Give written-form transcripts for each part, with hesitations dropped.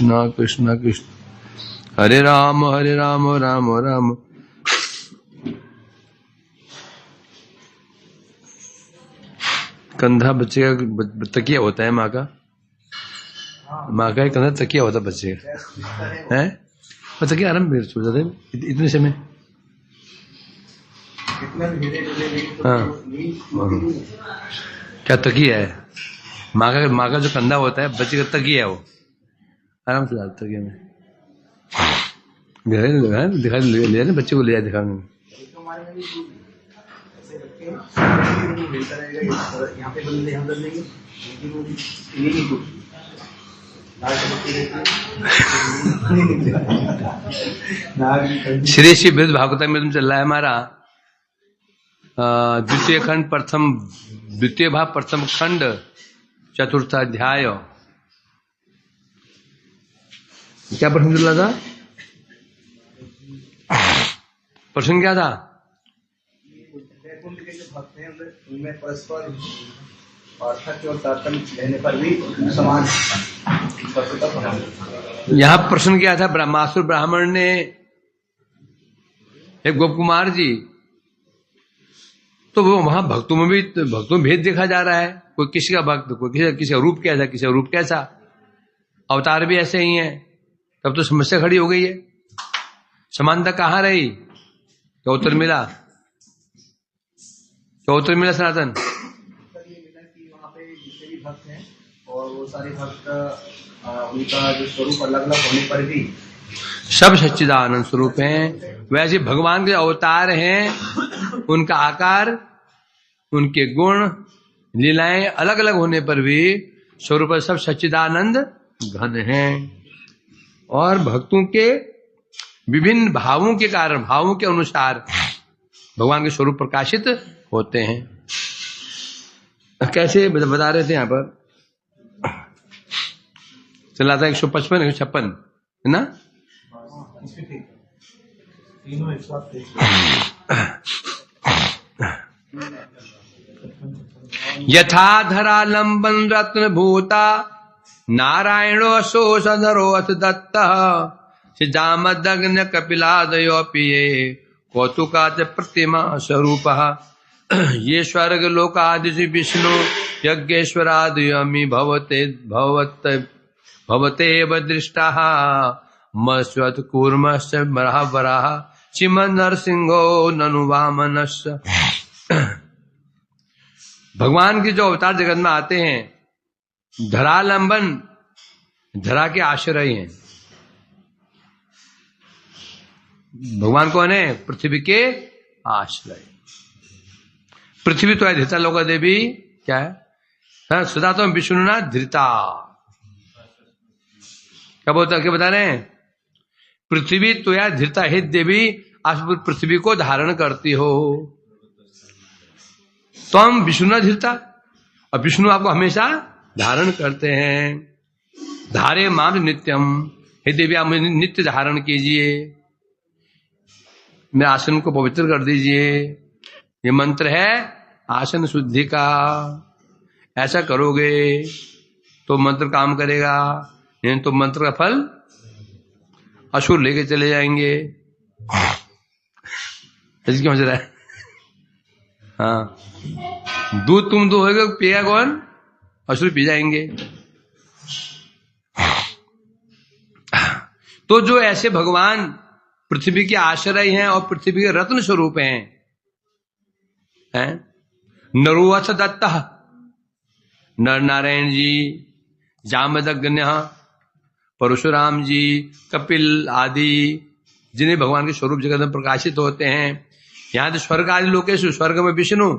कृष्ण कृष्ण कृष्ण हरे राम राम राम। कंधा बच्चे का तकिया होता है, माँ का एक कंधा तकिया होता है बच्चे का, है और तकिया आराम से सो जाते हैं इतने समय। हाँ क्या तकिया है? माँ का जो कंधा होता है बच्चे का तकिया है, वो आराम से डालता तकिया में। दिखा लिया ना बच्चे को, लिया दिखा मैंने। श्री श्री बृहद भागवत में चल रहा है हमारा द्वितीय भाग प्रथम खंड चतुर्थ अध्याय। क्या प्रश्न चल रहा था? प्रश्न क्या था? उनमें परस्पर पार्थक्य और तारतम्य रहने पर भी समान। यहाँ प्रश्न क्या था? ब्रह्मासुर ब्राह्मण ने एक गोप कुमार जी, तो वो वहां भक्तों में भेद देखा जा रहा है। कोई किसी का भक्त, कोई किसी का रूप कैसा, किसी का रूप कैसा, अवतार भी ऐसे ही हैं। तब तो समस्या खड़ी हो गई है, समानता कहाँ रही? क्या उत्तर मिला? क्या उत्तर मिला सनातन? वहाँ पे जितने भी भक्त हैं और वो सारे भक्त उनका जो स्वरूप अलग अलग होने पर भी सब सच्चिदानंद स्वरूप हैं। वैसे भगवान के अवतार हैं, उनका आकार, उनके गुण, लीलाएं अलग अलग होने पर भी स्वरूप सब सच्चिदानंद घन हैं। और भक्तों के विभिन्न भावों के कारण, भावों के अनुसार भगवान के स्वरूप प्रकाशित होते हैं। कैसे बता रहे थे यहाँ पर? चला था 155 156 है ना? यथा धरालंबन रत्न भूता नारायणो शोषधरो अथ दत्त जामदग्न कपिलादयोपि ये कौतुकाच प्रतिमा स्वरूप ये स्वर्ग लोकादिशि विष्णु यज्ञेश्वरादयमि भवतेव दृष्टाः मस्वत् कूर्मश्च वराह श्रीमन् नरसिंहो ननु वामनस्य। भगवान के जो अवतार जगत में आते हैं, धरालंबन, धरा के आश्रय हैं। भगवान कौन है? पृथ्वी के आश्रय। पृथ्वी तो है धृता लोका देवी, क्या है? सदा तो विष्णु ना धृता। क्या बोलता, क्या बता रहे हैं? पृथ्वी तो या धृता हे देवी, आप पृथ्वी को धारण करती हो। तो हम विष्णु न धृता, और विष्णु आपको हमेशा धारण करते हैं। धारे माम नित्यम, हे देवी आप मुझे नित्य धारण कीजिए, मेरे आसन को पवित्र कर दीजिए। ये मंत्र है आसन शुद्धि का। ऐसा करोगे तो मंत्र काम करेगा, नहीं तो मंत्र का फल असुर लेके चले जाएंगे। ऐसे क्यों हो रहा है? हाँ, दूध तुम दोगे, पिएगा कौन? असुर पी जाएंगे। तो जो ऐसे भगवान पृथ्वी के आश्रय हैं और पृथ्वी के रत्न स्वरूप हैं, नरुवथ दत्त, नर नारायण जी, जामदग्न, परशुराम जी, कपिल आदि, जिन्हें भगवान के स्वरूप जगत में प्रकाशित होते हैं। यहां तो स्वर्ग आदि लोकेश, स्वर्ग में विष्णु,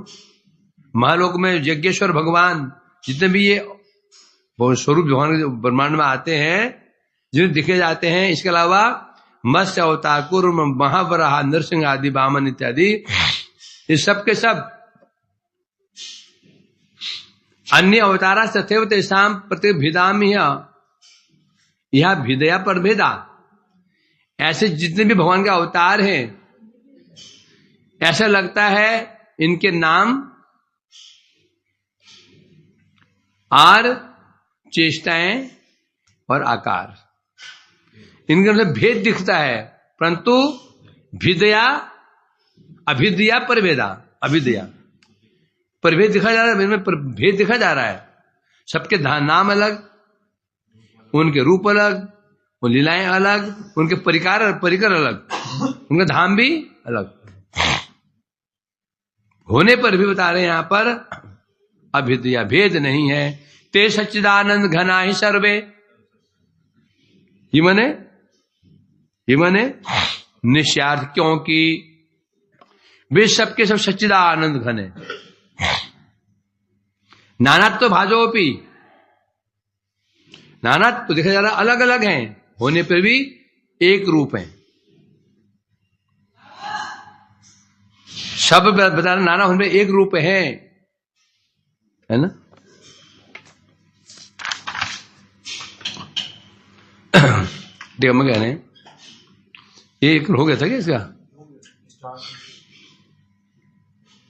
महालोक में यज्ञेश्वर भगवान, जितने भी ये स्वरूप भगवान के ब्रह्मांड में आते हैं, जिन्हें दिखे जाते हैं। इसके अलावा मत्स्य अवतार, कूर्म, महावराह, नरसिंह आदि, वामन इत्यादि, ये सब के सब अन्य अवतारा तथैव तेषां प्रतिभिदामि यह भिदया पर भेदा। ऐसे जितने भी भगवान के अवतार हैं, ऐसा लगता है इनके नाम और चेष्टाएं और आकार इनके अंदर भेद दिखता है, परंतु भिदया अभिदया परभेदा, अभिदया परभेद दिखा जा रहा है, इनमें भेद दिखा जा रहा है। सबके नाम अलग, उनके रूप अलग, वो लीलाएं अलग, उनके परिकर अलग, उनका धाम भी अलग होने पर भी बता रहे हैं यहां पर अभिदया, भेद नहीं है। ते सच्चिदानंद घना ही सर्वे, ये मने निश्चार्थ, क्योंकि वे सबके सब सच्चिदानंद घन है। नानात्व भाजोपि, नानात्व तो देखा जा रहा अलग अलग हैं, होने पर भी एक रूप है। सब बता रहे नाना होने पर एक रूप है ना। देखो मैं कह रहे हैं ये एक हो गया था क्या इसका,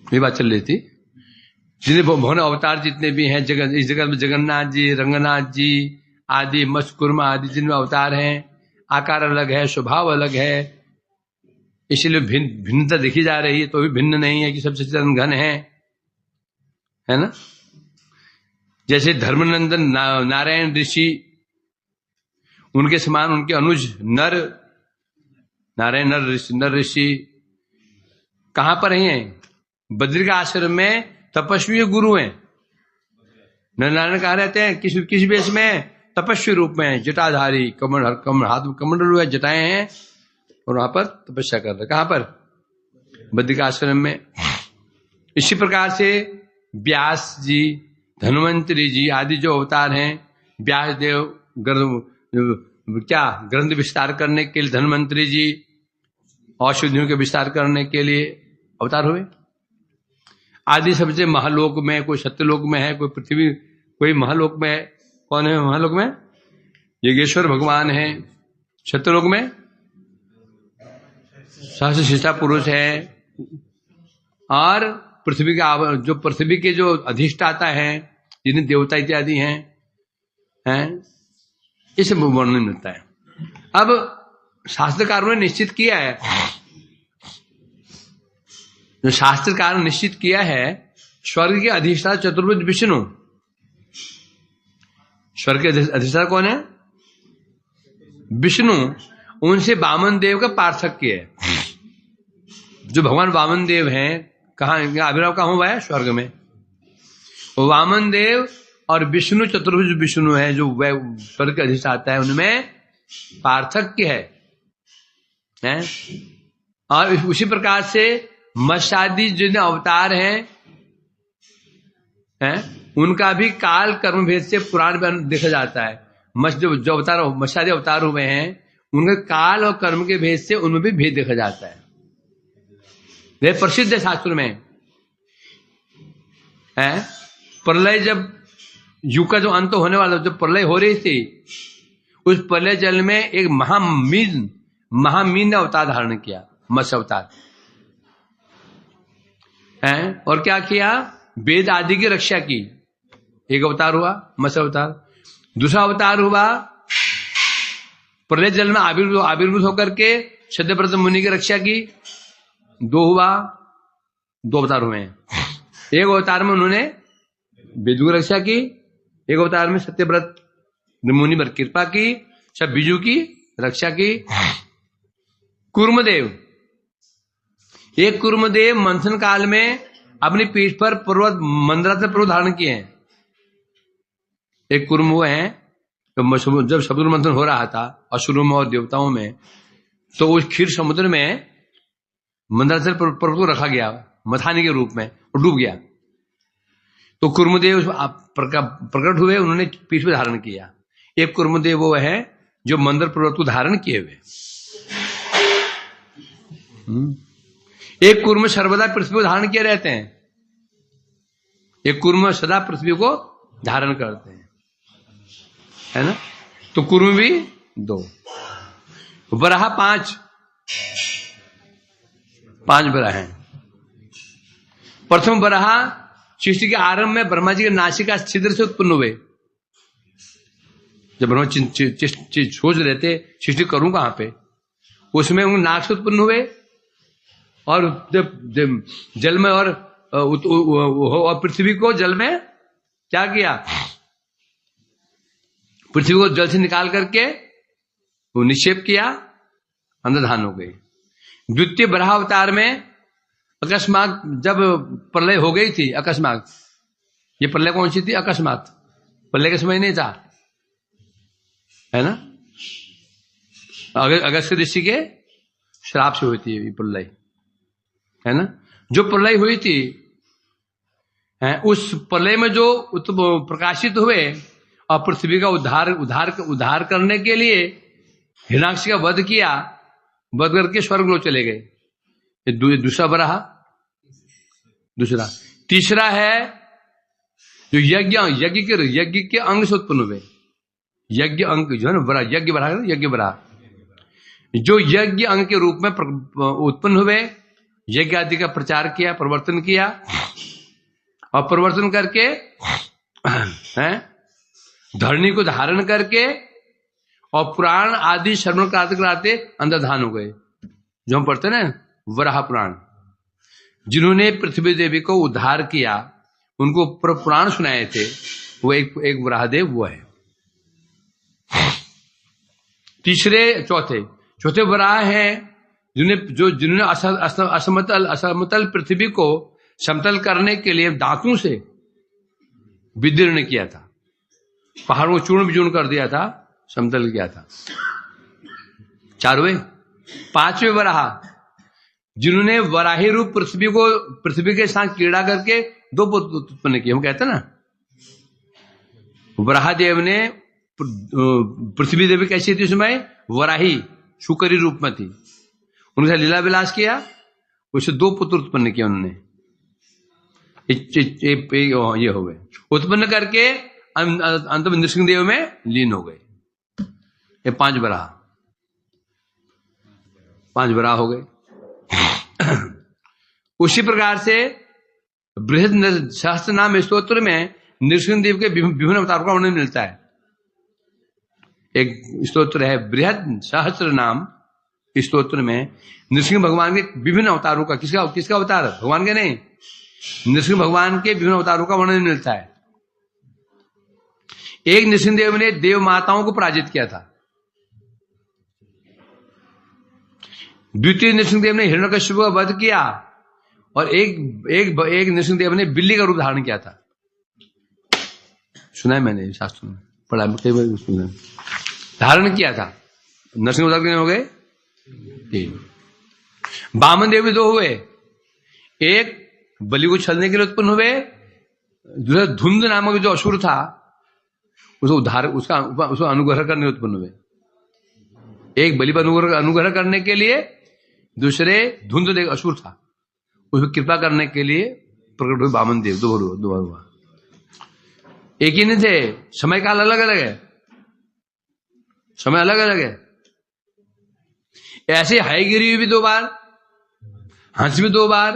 ये बात चल रही थी। जितने भवन अवतार जितने भी हैं इस जगत में, जगन्नाथ जी, रंगनाथ जी आदि, मत्स्यकूर्मा आदि जिनमें अवतार हैं, आकार अलग है, स्वभाव अलग है, इसीलिए भिन्नता देखी जा रही है। तो भी भिन्न नहीं है कि सब सच्चिदानंद घन है ना। जैसे धर्मनंदन नारायण ऋषि, उनके समान उनके अनुज नर नारायण नर ऋषि कहां पर हैं? बद्रिक आश्रम में तपस्वी गुरु हैं। नारायण कहा रहते हैं किस वेश में? तपस्वी रूप में, जटाधारी, हाथ में कमंडल हुए, जटाएं हैं और वहां पर तपस्या कर रहे। कहां पर? बद्रिक आश्रम में। इसी प्रकार से व्यास जी, धन्वंतरी जी आदि जो अवतार हैं, व्यास देव ग्रंथ विस्तार करने के लिए, धन्वंतरी जी औषधियों के विस्तार करने के लिए अवतार हुए। आदि सबसे महालोक में, कोई सत्यलोक में है, कोई पृथ्वी, कोई महालोक में है। कौन है महालोक में? योगेश्वर भगवान है। सत्यलोक में सहस्र शिष्टा पुरुष है। और पृथ्वी का जो पृथ्वी के जो अधिष्ठाता है, जिन्हें देवता इत्यादि हैं, इसे वर्णन मिलता है। अब शास्त्रकारों ने निश्चित किया है, जो शास्त्रकार ने निश्चित किया है, स्वर्ग के अधिष्ठाता चतुर्भुज विष्णु। स्वर्ग के अधिष्ठाता कौन है? विष्णु। उनसे वामन देव का पार्थक्य है। जो भगवान वामन देव हैं, कहा आविर्भाव कहां हुआ है? स्वर्ग में। वामन देव और विष्णु चतुर्भुज विष्णु है, जो स्वर्ग का अधिष्ठाता है, उनमें पार्थक्य है। और उसी प्रकार से मत्स्यादि जिन अवतार हैं, उनका भी काल कर्म भेद से पुराण में देखा जाता है। जो अवतार मत्स्यादि अवतार हुए हैं, उनके काल और कर्म के भेद से उनमें भी भेद देखा जाता है। वे प्रसिद्ध है शास्त्र में। प्रलय, जब युग का जो अंत होने वाला, जब प्रलय हो रही थी, उस प्रलय जल में एक महामीन ने अवतार धारण किया, मत्स्य अवतार है। और क्या किया? वेद आदि की रक्षा की। एक अवतार हुआ मत्स्य अवतार। दूसरा अवतार हुआ प्रलय जल में आविर्भूत होकर के सत्यव्रत मुनि की रक्षा की। दो अवतार हुए हैं। एक अवतार में उन्होंने वेदों की रक्षा की, एक अवतार में सत्यव्रत मुनि पर कृपा की, सब बीजू की रक्षा की। कूर्मदेव, एक कूर्मदेव मंथन काल में अपनी पीठ पर पर्वत मंदराचल पर्वत धारण किए हैं। एक कूर्म हुए हैं, तो जब समुद्र मंथन हो रहा था असुरों में और देवताओं में, तो उस क्षीर समुद्र में मंदराचल पर्वत को रखा गया मथानी के रूप में, और डूब गया। तो कुर्मदेव प्रकट हुए, उन्होंने पीठ पे धारण किया। एक कुर्मदेव वो है जो मंदर पर्वत को धारण किए हुए। एक कुर्म सर्वदा पृथ्वी को धारण किए रहते हैं। एक कुर्म सदा पृथ्वी को धारण करते हैं, है ना। तो कुर्म भी 2, वराह 5 वराह हैं। प्रथम वराह सृष्टि के आरंभ में ब्रह्मा जी के नासिका छिद्र से उत्पन्न हुए। जब ब्रह्मा सोच रहे थे सृष्टि करूं कहां पे, उसमें उन नाग से उत्पन्न हुए, और जब जल में और पृथ्वी को जल में क्या किया, पृथ्वी को जल से निकाल करके वो निक्षेप किया, अंतर्धान हो गई। द्वितीय बराह अवतार में अकस्मात जब प्रलय हो गई थी, अकस्मात, ये प्रलय कौन सी थी, अकस्मात, प्रलय के समय नहीं था, है ना, अगस्त ऋषि के श्राप से हुई थी ये प्रलय, है ना। जो प्रलय हुई थी, उस प्रलय में जो प्रकाशित हुए और पृथ्वी का उद्धार करने के लिए हिरण्याक्ष का वध किया, वध करके स्वर्गलोक चले गए। ये दूसरा बराह। दूसरा, तीसरा है जो यज्ञ के अंग से उत्पन्न हुए, यज्ञ अंग जो है ना, यज्ञ बराह, जो यज्ञ अंग के रूप में उत्पन्न हुए, यज्ञ आदि का प्रचार किया, प्रवर्तन किया, और प्रवर्तन करके धरणी को धारण करके और पुराण आदि श्रवण कराते अंतर्धान हो गए। जो हम पढ़ते ना वराह पुराण, जिन्होंने पृथ्वी देवी को उद्धार किया, उनको पुराण सुनाए थे, वो एक वराहदेव वो है। चौथे वराह हैं जिन्होंने असमतल पृथ्वी को समतल करने के लिए दांतों से विदीर्ण किया था, पहाड़ों को चूर्ण विचूर्ण कर दिया था, समतल किया था। पांचवें वराह, जिन्होंने वराही रूप पृथ्वी के साथ क्रीड़ा करके दो पुत्र उत्पन्न किए। हम कहते हैं ना, वराहदेव ने, पृथ्वी देवी कैसी थी उसमें, वराही शुकरी रूप में थी, उनसे लीला विलास किया, उससे दो पुत्र उत्पन्न किया उन्होंने, ये हो गए, उत्पन्न करके अंत में नृसिंहदेव में लीन हो गए। ये पांच बराह हो गए। उसी प्रकार से बृहद सहस्त्र नाम स्तोत्र में नृसिंहदेव के विभिन्न अवतारों का वर्णन मिलता है। एक स्तोत्र है बृहद सहस्त्र नाम स्तोत्र में नृसिंह भगवान के विभिन्न अवतारों का, किसका अवतार, भगवान के नहीं, नृसिंह भगवान के विभिन्न अवतारों का वर्णन मिलता है। एक नृसिंहदेव ने देव माताओं को पराजित किया था, द्वितीय नृसिंहदेव ने हिरण्यकश्यप का वध किया, और एक नृसिंहदेव ने बिल्ली का रूप धारण किया था। सुना है मैंने, शास्त्र में पढ़ा, कई बार सुना, धारण किया था। नरसिंह अवतार कितने हो गए, 3। वामन देव भी 2 हुए, एक बलि को छलने के लिए उत्पन्न हुए, दूसरा धुंध नामक जो असुर था उसका अनुग्रह करने उत्पन्न हुए। एक बलि पर अनुग्रह करने के लिए, दूसरे धुंध एक असुर था, उसको कृपा करने के लिए प्रकट हुए वामन देव। 2 हुआ, एक ही नहीं थे, समय काल अलग अलग है, समय अलग अलग है। ऐसे हाईगिरी भी 2 बार, हंस भी 2 बार।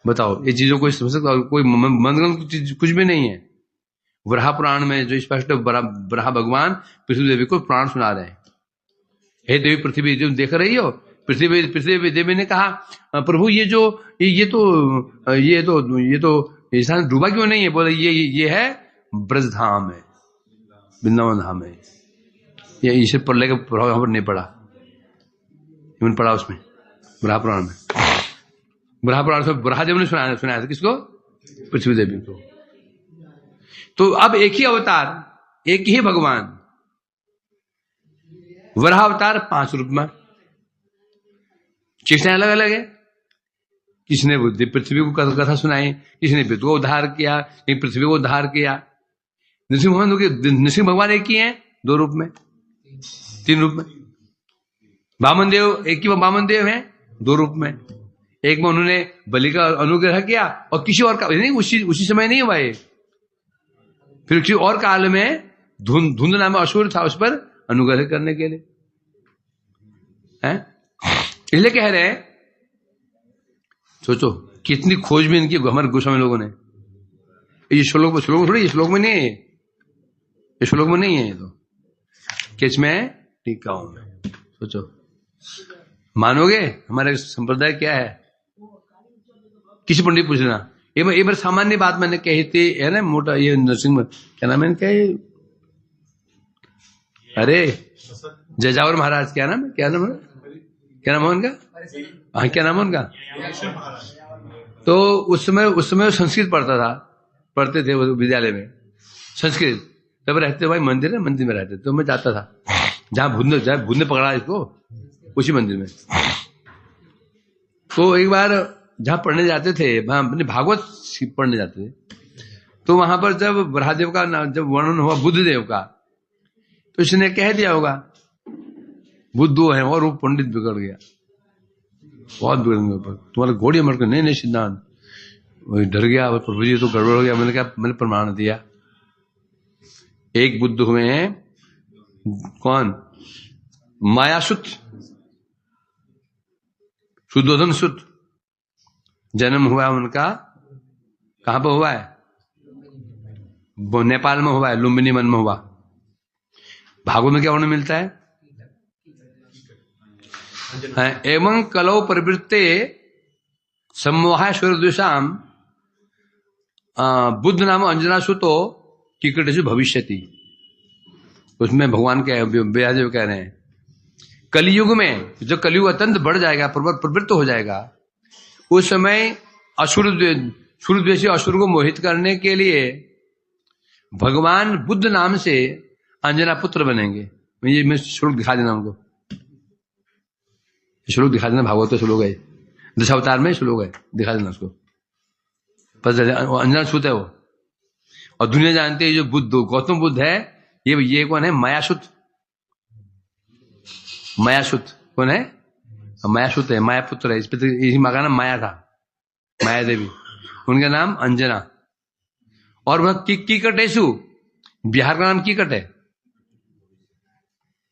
बताओ, ये चीजों को समझ सकता, कोई मनगढ़ंत चीज कुछ भी नहीं है। वराह पुराण में जो स्पष्ट वराह भगवान पृथ्वी देवी को पुराण सुना रहे हैं। हे देवी पृथ्वी, जो देख रही हो, पृथ्वी देवी ने कहा, प्रभु ये तो स्थान डूबा क्यों नहीं है? बोले ये है ब्रजधाम है, वृंदावन धाम है। ये ईश्वर प्रलय का प्रभाव यहां पर नहीं पड़ा, इवन पड़ा उसमें वराह पुराण में। वराह पुराण से वराहदेव ने सुनाया था किसको? पृथ्वी देवी को। तो अब एक ही अवतार, एक ही भगवान, वराह अवतार 5 रूप में, चेष्टाएं अलग अलग है। किसने पृथ्वी को कथा सुनाई, किसने पृथ्वी को उद्धार किया, किसी पृथ्वी को उद्धार किया। नृसिंह भगवान एक ही हैं, 2 रूप में, 3 रूप में। वामन देव एक ही वामन देव हैं, 2 रूप में। एक में उन्होंने बलि का अनुग्रह किया, और किसी और का नहीं, उसी समय नहीं हुआ ये, फिर किसी और काल में धुंध नाम असुर था, उस पर अनुग्रह करने के लिए है। इसलिए कह रहे हैं, सोचो कितनी खोज भी इनकी हमारे गोस्वामी लोगों ने। ये श्लोक थोड़ी, ये श्लोक में नहीं है, ये श्लोक में नहीं है, ये तो किस में टीकाओं में। सोचो, मानोगे हमारे संप्रदाय क्या है? किसी पंडित पूछना। एक बार सामान्य बात मैंने कही थी, है ना, मोटा ये नरसिंह में क्या नाम है क्या, अरे जजावर महाराज, क्या नाम है, क्या नाम है उनका? हाँ, क्या नाम है उनका? तो उस समय संस्कृत पढ़ते थे वो विद्यालय में संस्कृत। तब रहते भाई मंदिर में रहते, तो मैं जाता था जहां भूत ने पकड़ा इसको, उसी मंदिर में। तो एक बार जहां पढ़ने जाते थे, वहां भागवत पढ़ने जाते थे, तो वहां पर जब ब्रह्मदेव का जब वर्णन हुआ बुद्ध देव का, तो इसने कह दिया होगा बुद्ध दो है, और वो पंडित बिगड़ गया, बहुत बिगड़ गया। तुम्हारा घोड़ी मर के नहीं सिद्धांत, वही डर गया, प्रभु जी तो गड़बड़ हो गया। मैंने कहा, मैंने प्रमाण दिया, एक बुद्ध हुए हैं, कौन? मायासुत, शुद्धोधन सुत, जन्म हुआ उनका कहां पर हुआ है? नेपाल में हुआ है, लुम्बिनी वन में हुआ। भागवत में क्या उन्हें मिलता है? एवं कलौ प्रवृत्ते सम्मोहाय सूर्यदुषाम बुद्ध नाम अंजना सुतो कीकटेषु भविष्यति। उसमें भगवान के व्यासदेव कह रहे हैं, कलियुग में जो कलियुग अत्यंत बढ़ जाएगा, प्रवृत्त हो जाएगा, उस समय सूर्यद्वेषी असुर को मोहित करने के लिए भगवान बुद्ध नाम से अंजना पुत्र बनेंगे। ये मैं श्लोक दिखा देना उनको, श्लोक दिखा देना, भागवत तो श्लोक है, दशावतार में श्लोक है, दिखा देना उसको। अंजना सुत है वो, और दुनिया जानती है जो बुद्ध गौतम बुद्ध है, ये कौन है? मायासुत। मायासुत कौन है? मायासुत है, माया पुत्र है। इस पर इसी माँ का नाम माया था, माया देवी, उनका नाम अंजना। और वह कीकटेषु, बिहार का नाम कीकट है,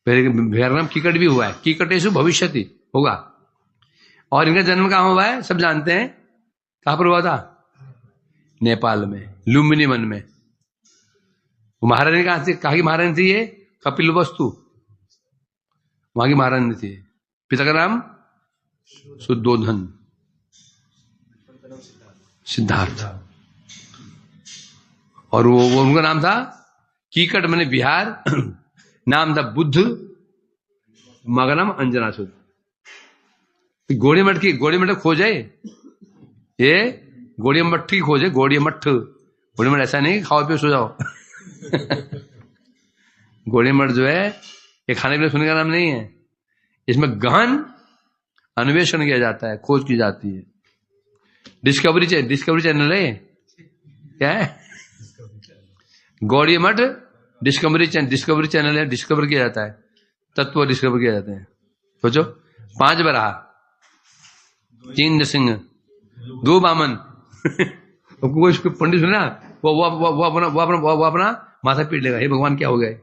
बिहार का नाम कीकट भी हुआ है। कीकटेषु भविष्यति होगा। और इनका जन्म कहां हुआ है? सब जानते हैं, कहां पर हुआ था? नेपाल में, लुम्बिनी वन में। महारानी कहा की महारानी थी? ये कपिल वस्तु, वहां की महारानी थी। पिता का नाम शुद्धोधन, सिद्धार्थ। और वो उनका नाम था कीकट, मैंने बिहार, नाम था बुद्ध, मां का नाम अंजना सुत। गोड़ी मठ खोजे, ये गोड़ी मठ ही खोजे, गोड़ी मठ ऐसा नहीं खाओ पियो सो जाओ। गोड़ी मठ जो है ये खाने के लिए सुनने का नाम नहीं है, इसमें गहन अन्वेषण किया जाता है, खोज की जाती है। डिस्कवरी चैनल है, क्या है? गौड़ी मठ डिस्कवरी चैनल है, डिस्कवर किया जाता है, तत्व डिस्कवर किया जाते हैं। सोचो, 5 बराह, 3 नरसिंह, 2 बामन। कोई पंडित सुना, वो अपना माथा पीट लेगा, हे भगवान क्या हो गए,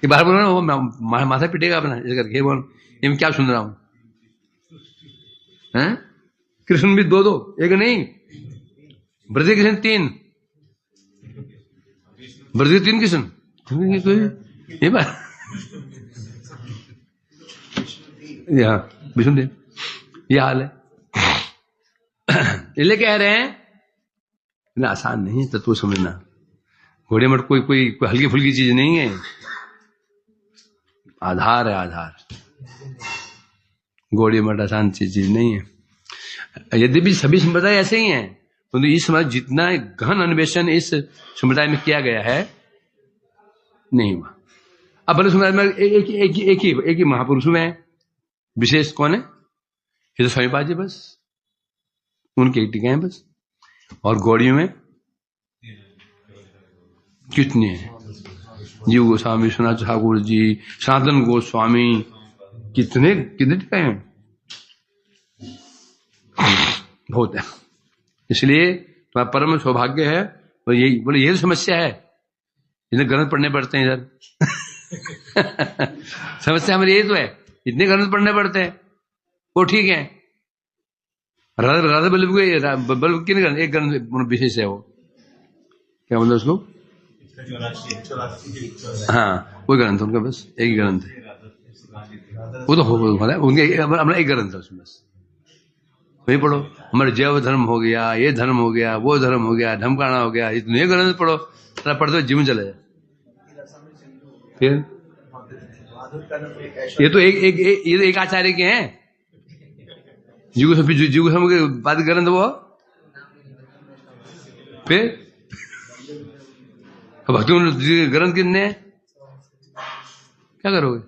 बाहर बोलो ना, वो माथा पीटेगा अपना इस करके, बोल ये मैं क्या सुन रहा हूं? कृष्ण भी 2, एक नहीं, ब्रज कृष्ण 3, ब्रज 3 कृष्ण, ये बात विष्णुदेव, ये हाल है। इसलिए कह रहे हैं ना, आसान नहीं तत्व समझना। घोड़े मठ कोई हल्की फुल्की चीज नहीं है, आधार है, आधार। घोड़े मठ आसान चीज नहीं है। यद्यपि सभी संप्रदाय ऐसे ही हैं, परंतु इस समय जितना गहन अन्वेषण इस संप्रदाय में किया गया है नहीं हुआ। अब भले संप्रदाय में एक ही महापुरुष में विशेष कौन है? ये तो स्वामीपाद जी, बस उनके टीके हैं बस। और गौड़ियों में कितने हैं? जीव गोस्वामी, विश्वनाथ ठाकुर जी, सनातन गोस्वामी, कितने टीके हैं, बहुत है। इसलिए तुम्हारा परम सौभाग्य है, और यही समस्या है, इन्हें ग्रंथ पढ़ने पड़ते हैं इधर। समस्या हमारी यही तो है, इतने ग्रंथ पढ़ने पड़ते हैं, वो ठीक है। राधा बल्लभ के ग्रंथ, एक ग्रंथ विशेष है, वो क्या मतलब उसको हाँ वो ग्रंथ उनका, बस एक ही ग्रंथ है वो, तो उनके अपना एक ग्रंथ है उसमें, बस वही पढ़ो। हमारे जैव धर्म हो गया, ये धर्म हो गया, वो धर्म हो गया, ढमकाना हो गया, इतने ग्रंथ पढ़ो, पढ़ते जीवन चले जाए। फिर ये तो एक आचार्य के हैं, जीव के बाद ग्रंथ वो। फिर भक्ति ग्रंथ कितने हैं, क्या करोगे?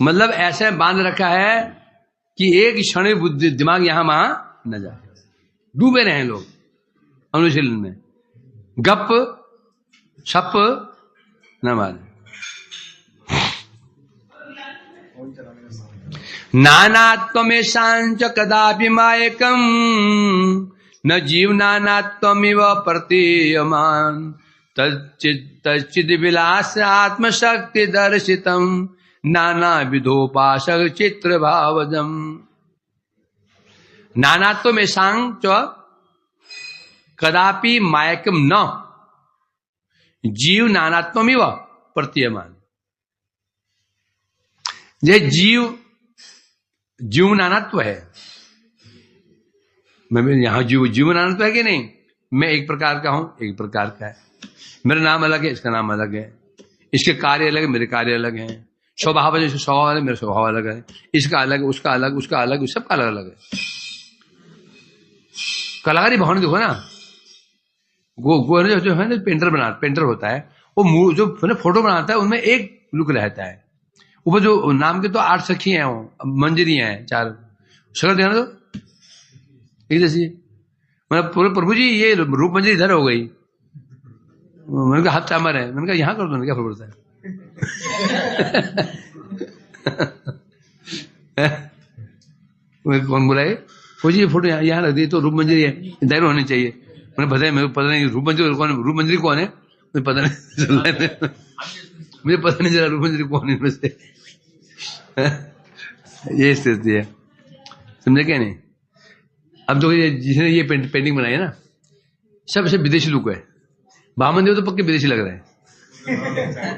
मतलब ऐसे बांध रखा है कि एक क्षण बुद्धि दिमाग यहां वहां न जाए, डूबे रहे लोग अनुशीलन में, गप छप न मारे। नानात्वमेषां च कदापि मायकम न जीव नानात्वमिव प्रतीयमान तच्चिद विलास आत्मशक्ति दर्शितम नाना विधोपासक चित्र भावजम। नानात्वमेषां च कदापि मायकम न जीव नानात्वमिव प्रतीयमान। यह जीव नानात्व है, मैं यहां जीव नानात्व है कि नहीं? मैं एक प्रकार का हूं, एक प्रकार का है, मेरा नाम अलग है, इसका नाम अलग है, इसके कार्य अलग है, मेरे कार्य अलग हैं, स्वभाव है, स्वभाव अलग, मेरा स्वभाव अलग है, इसका अलग, उसका अलग, उसका अलग, सबका अलग अलग है। कलाकारी भावना देखो ना, जो है ना पेंटर होता है, वो जो फोटो बनाता है उनमें एक लुक रहता है। ऊपर जो नाम के तो 8 सखी हैं, वो मंजरी हैं 4, शक्ल देखना तो एक जैसी। मतलब पूरे प्रभु जी ये रूप मंजरी इधर हो गई, मैंने कहा हाथ चामर है, मैंने कहा यहां कर दो ना, क्या फर्क पड़ता है। कौन बुलाए, वो जी ये फोटो यहाँ रख दी तो रूप मंजरी है, इधर होनी चाहिए। मैंने पता है, मेरे को पता नहीं रूप मंजरी कौन है, मुझे पता नहीं, मुझे पता नहीं चला रूप मंजरी कौन है इनमें से। ये स्थिति है, समझे क्या नहीं? अब तो जिसने ये पेंटिंग बनाई है ना, सब विदेशी लुक है। बामन देव तो पक्के विदेशी लग रहे हैं,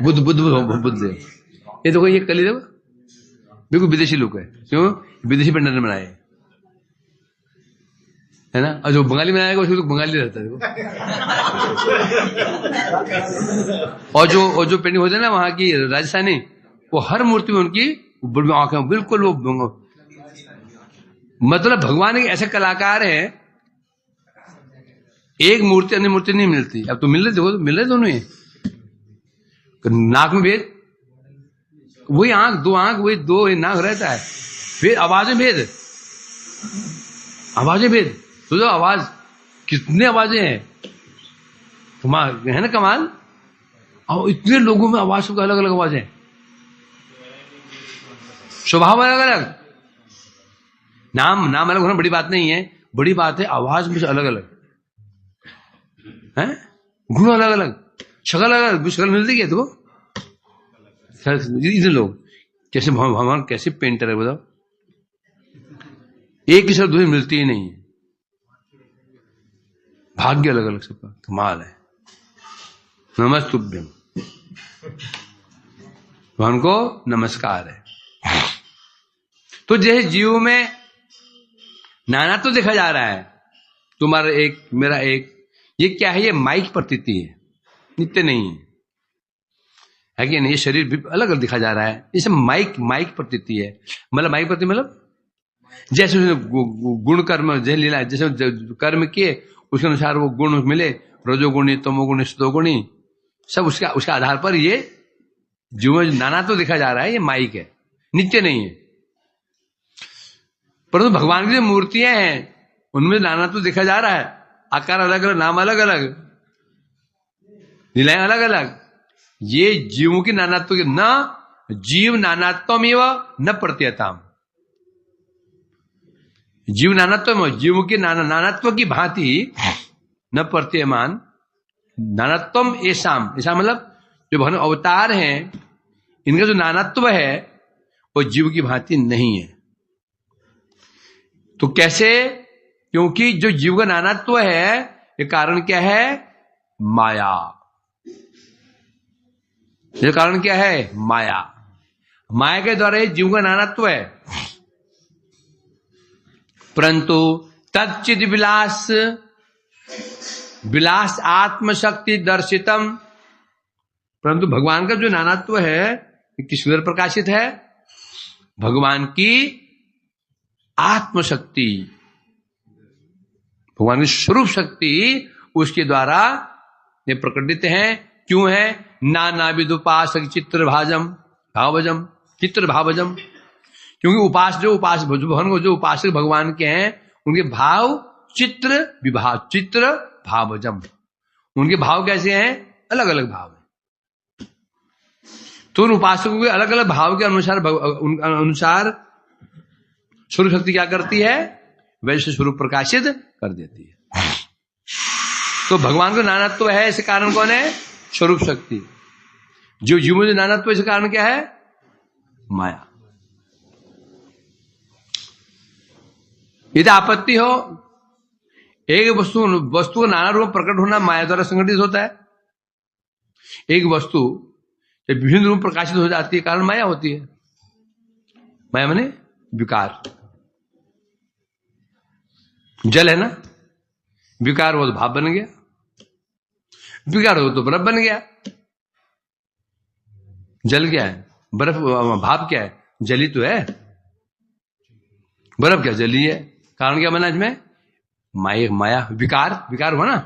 बुद्ध देव, ये देखो ये कली देव बिल्कुल विदेशी लुक है। क्यों? विदेशी पेंटर ने बनाए है ना, और जो बंगाली बनाएगा उसको तो बंगाली रहता है। और जो पेंटिंग होती है ना वहां की राजस्थानी, वो हर मूर्ति में उनकी बड़ी आंखें, बिल्कुल वो, मतलब भगवान के ऐसे कलाकार हैं, एक मूर्ति अन्य मूर्ति नहीं मिलती। अब तो मिल रहे, देखो तो मिल रहे दोनों ही, नाक में भेद, वही आंख, 2 आंख, वही 2 नाक रहता है, फिर आवाजें भेद, तो जो आवाज, कितने आवाजें हैं, कमाल है ना, कमाल। और इतने लोगों में आवाज, सबका अलग अलग आवाजें, स्वभाव अलग अलग, नाम अलग होना बड़ी बात नहीं है, बड़ी बात है आवाज में अलग अलग है, गुण अलग अलग, शक्ल अलग अलग, शक्ल मिलती है। देखो इतने लोग कैसे, भगवान कैसे पेंटर है बताओ, एक ही शब्द दूसरी मिलती ही नहीं है, भाग्य अलग अलग सबका, कमाल है। नमस्तुभ्यम, भगवान को नमस्कार है। तो जैसे जीव में नाना तो देखा जा रहा है, तुम्हारा एक मेरा एक, ये क्या है? ये माइक प्रतीति है, नित्य नहीं है कि नहीं? ये शरीर भी अलग अलग दिखा जा रहा है, इसे माइक प्रतीति है। मतलब माइक प्रतीति मतलब जैसे गुण कर्म जैसे लीला, जैसे कर्म किए उसके अनुसार वो गुण मिले, रजोगुणी, तमोगुणी, सतोगुणी, सब उसके आधार पर ये जीव में नाना तो दिखा जा रहा है, ये माइक है, नित्य नहीं है। परंतु भगवान की जो मूर्तियां हैं उनमें नाना तो देखा जा रहा है, आकार अलग अलग, नाम अलग अलग, लीलाएं अलग अलग। ये जीवों की नानात्व की, न जीव नानात्वमेव न प्रत्ययताम, जीव नानात्व, जीवों की नानात्व की भांति न प्रत्ययमान, नानात्वम ऐसाम, ऐसा मतलब जो भगवान अवतार हैं इनका जो नानात्व है वो जीव की भांति नहीं है। तो कैसे? क्योंकि जो जीव का नानात्व है, ये कारण क्या है माया। ये कारण क्या है? माया। माया के द्वारा ही जीव का नानात्व है। परंतु तच्चिद विलास, विलास आत्मशक्ति दर्शितम, परंतु भगवान का जो नानात्व है किस द्वारा प्रकाशित है? भगवान की आत्मशक्ति, भगवान की स्वरूप शक्ति उसके द्वारा ये प्रकटित है। क्यों है? नाना विदुपासक चित्र भाजम भावजम, चित्र भावजम, क्योंकि जो उपासक भगवान के हैं उनके भाव चित्र विभाव, चित्र भावजम, उनके भाव कैसे हैं? अलग अलग भाव है। तो उन उपासकों के अलग अलग भाव के अनुसार स्वरूप शक्ति क्या करती है? वैसे स्वरूप प्रकाशित कर देती है। तो भगवान का नानात्व है, इसके कारण कौन है? स्वरूप शक्ति। जो जीवों में नानात्व, इसके कारण क्या है? माया। यदि आपत्ति हो, एक वस्तु का नाना रूप प्रकट होना माया द्वारा संगठित होता है। एक वस्तु जब विभिन्न रूप प्रकाशित हो जाती है, कारण माया होती है। माया माने विकार। जल है ना, विकार हो तो भाप बन गया, विकार हो तो बर्फ बन गया। जल क्या है? बर्फ, भाप क्या है? जली तो है। बर्फ क्या? जली है। कारण क्या बना इसमें? माया, विकार हुआ ना,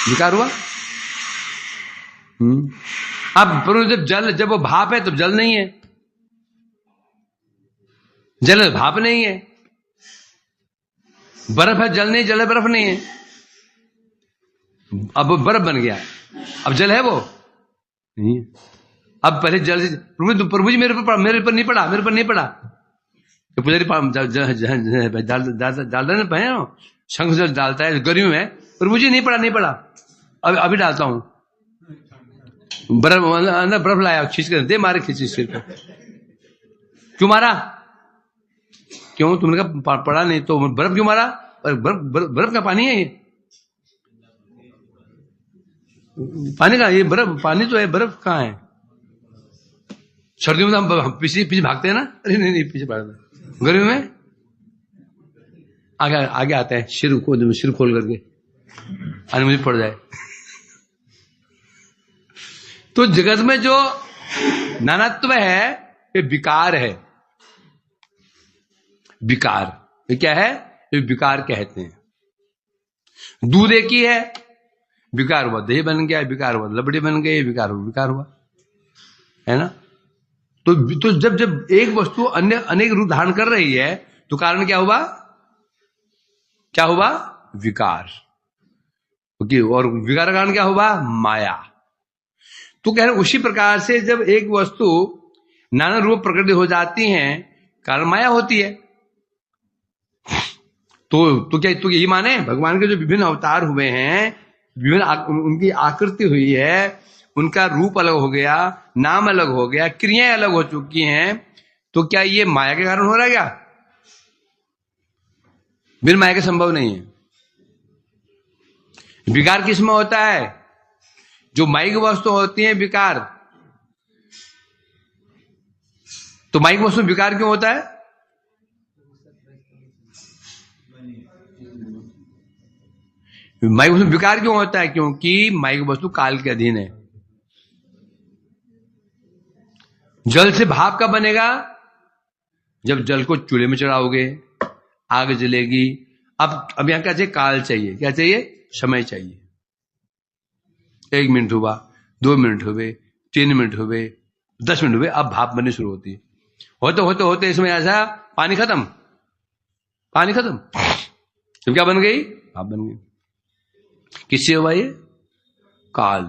विकार हुआ। अब जब वो भाप है तो जल नहीं है, जल भाप नहीं है। बर्फ है, जल नहीं, जल है, बर्फ नहीं है। अब वो बर्फ बन गया, अब जल है वो नहीं। अब पहले जल से प्रभु जी मेरे पर नहीं पड़ा, तो पुजारी डालता पहने शंख जल डालता है गर्मियों में, प्रभु जी नहीं पड़ा, अभी डालता हूं। बर्फ लाया, खींच कर दे, मारे खींची सिर पर। क्यों मारा? क्यों? तुमने कहा पड़ा नहीं तो बर्फ क्यों मारा? बर्फ का पानी है ये, पानी का ये बर्फ, पानी तो है, बर्फ कहाँ है? सर्दियों में हम पीछे भागते हैं ना, अरे नहीं पीछे भागते, गर्मी में आगे आते हैं, सिर खोल करके, अरे मुझे पड़ जाए। तो जगत में जो नानात्व है ये विकार है। विकार ये क्या है? ये विकार कहते हैं। दूध एक ही है, विकार हुआ दही बन गया, विकार हुआ लबड़ी बन गई, विकार हुआ, है ना। तो जब एक वस्तु अन्य अनेक रूप धारण कर रही है तो कारण क्या हुआ? विकार। और विकार का कारण क्या हुआ? माया। तो कह रहे उसी प्रकार से जब एक वस्तु नाना रूप प्रकृति हो जाती है, कारण माया होती है। तो क्या तो यही माने भगवान के जो विभिन्न अवतार हुए हैं, विभिन्न उनकी आकृति हुई है, उनका रूप अलग हो गया, नाम अलग हो गया, क्रियाएं अलग हो चुकी हैं, तो क्या ये माया के कारण हो रहा है? क्या बिन माया के संभव नहीं है। विकार किसमें होता है? जो माइक वस्तु होती है विकार। तो माइक वस्तु विकार क्यों होता है? माइक वस्तु विकार क्यों होता है? क्योंकि माइक वस्तु काल के अधीन है। जल से भाप का बनेगा? जब जल को चूल्हे में चढ़ाओगे, आग जलेगी। अब यहां क्या चाहिए? काल चाहिए। क्या चाहिए? समय चाहिए। 1 मिनट हुआ, 2 मिनट हुए, 3 मिनट हुए, 10 मिनट हुए, अब भाप बननी शुरू होती है। होते इसमें ऐसा पानी खत्म। तो क्या बन गई? भाप बन गई। किससे हुआ ये? काल।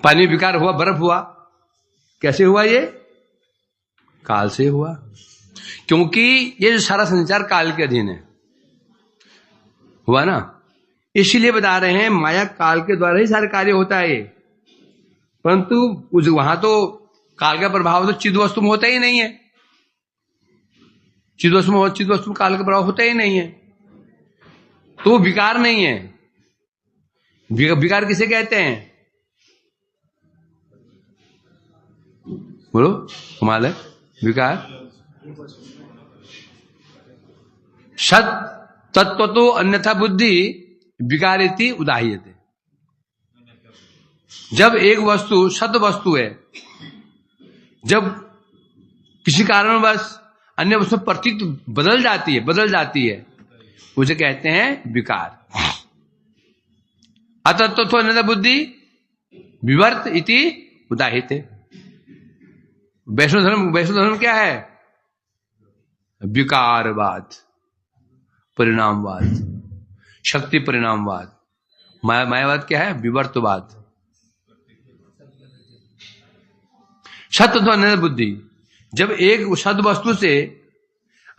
पानी विकार हुआ, बर्फ हुआ, कैसे हुआ ये? काल से हुआ। क्योंकि ये जो सारा संसार काल के अधीन है, हुआ ना। इसीलिए बता रहे हैं माया काल के द्वारा ही सारे कार्य होता है ये। परंतु वहां तो काल का प्रभाव तो चिद वस्तु में होता ही नहीं है। चिद वस्तु में काल का प्रभाव होता ही नहीं है, तो विकार नहीं है। विकार किसे कहते हैं? बोलो, कमाल है। विकार सत तत्व तो अन्यथा बुद्धि विकारिति उदाह्यते। जब एक वस्तु सत वस्तु है, जब किसी कारणवश अन्य वस्तु प्रतीत बदल जाती है, उसे कहते हैं विकार। अतत्व तो अन्यथा बुद्धि विवर्त इति उदाह्यते। वैष्णव धर्म क्या है? विकारवाद, परिणामवाद, शक्ति परिणामवाद। मायावाद क्या है? विवर्तवाद। सत्य तो अन्य बुद्धि, जब एक सद वस्तु से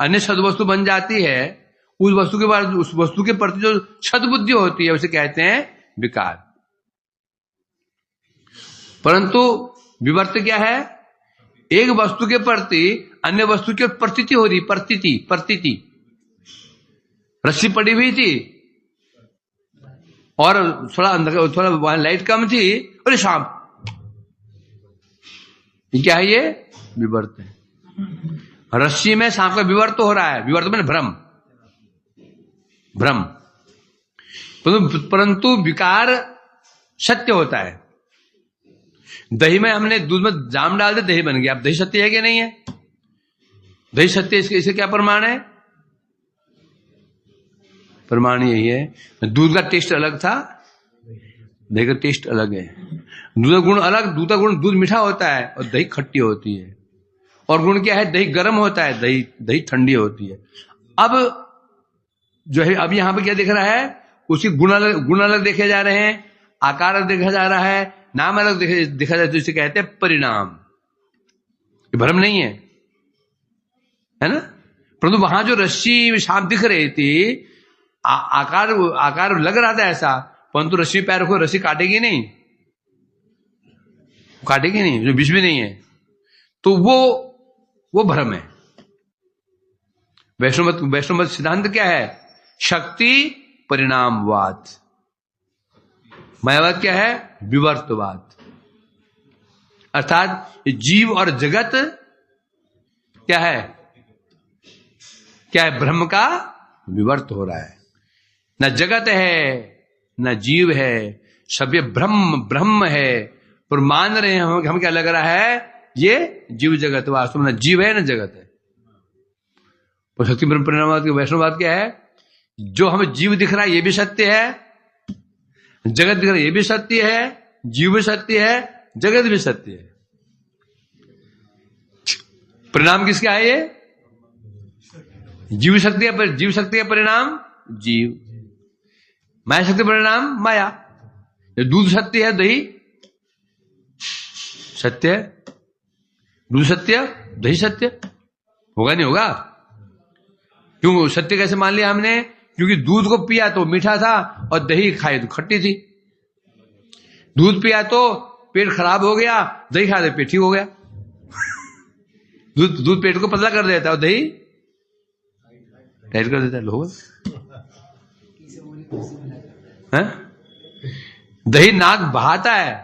अन्य सद वस्तु बन जाती है, उस वस्तु के बाद उस वस्तु के प्रति जो सद्बुद्धि होती है उसे कहते हैं विकार। परंतु विवर्त क्या है? एक वस्तु के प्रति अन्य वस्तु की प्रतीति हो रही, प्रतीति। रस्सी पड़ी हुई थी और थोड़ा लाइट कम थी, अरे सांप। क्या है ये? विवर्त है। रस्सी में सांप का विवर्त हो रहा है। विवर्त में भ्रम। परंतु विकार सत्य होता है। दही में हमने दूध में जाम डाल दे, दही बन गया। अब दही सत्य है कि नहीं है? दही सत्य, इसे क्या प्रमाण है? प्रमाण यही है, दूध का टेस्ट अलग था, दही का टेस्ट अलग है। दूध का गुण अलग, दूध का गुण दूध मीठा होता है और दही खट्टी होती है। और गुण क्या है? दही गर्म होता है, दही ठंडी होती है। अब जो है, अब यहां पर क्या दिख रहा है? उसी गुण अलग देखे जा रहे हैं, आकार अलग देखा जा रहा है, नाम अलग देखा जाए, तो इसे कहते हैं परिणाम। ये भ्रम नहीं है ना? परंतु वहां जो रस्सी सांप दिख रही थी, आकार लग रहा था ऐसा, परंतु रस्सी पैर को रस्सी काटेगी नहीं, जो विष भी नहीं है, तो वो भ्रम है। वैष्णव मत सिद्धांत क्या है? शक्ति परिणामवाद। मायावाद क्या है? विवर्तवाद। अर्थात जीव और जगत क्या है? ब्रह्म का विवर्त हो रहा है। न जगत है न जीव है, सब ये ब्रह्म है। पर मान रहे हैं हम क्या लग रहा है? ये जीव जगत, वास्तव में न जीव है न जगत है। और शक्ति ब्रह्म परिणामवाद की वैष्णववाद क्या है? जो हमें जीव दिख रहा है ये भी सत्य है, जगत दिख रहा है ये भी सत्य है, जीव भी सत्य है, जगत भी सत्य है। परिणाम किसका है? ये जीव शक्ति है। जीव शक्ति है परिणाम जीव, माया शक्ति परिणाम माया। दूध सत्य है, दही सत्य है। दूध सत्य, दही सत्य होगा नहीं होगा? क्यों सत्य कैसे मान लिया हमने? क्योंकि दूध को पिया तो मीठा था और दही खाई तो खट्टी थी। दूध पिया तो पेट खराब हो गया, दही खा दे पेट ठीक हो गया। दूध पेट को पतला कर देता है और दही टाइट कर देता है। लोग दही नाक बहाता है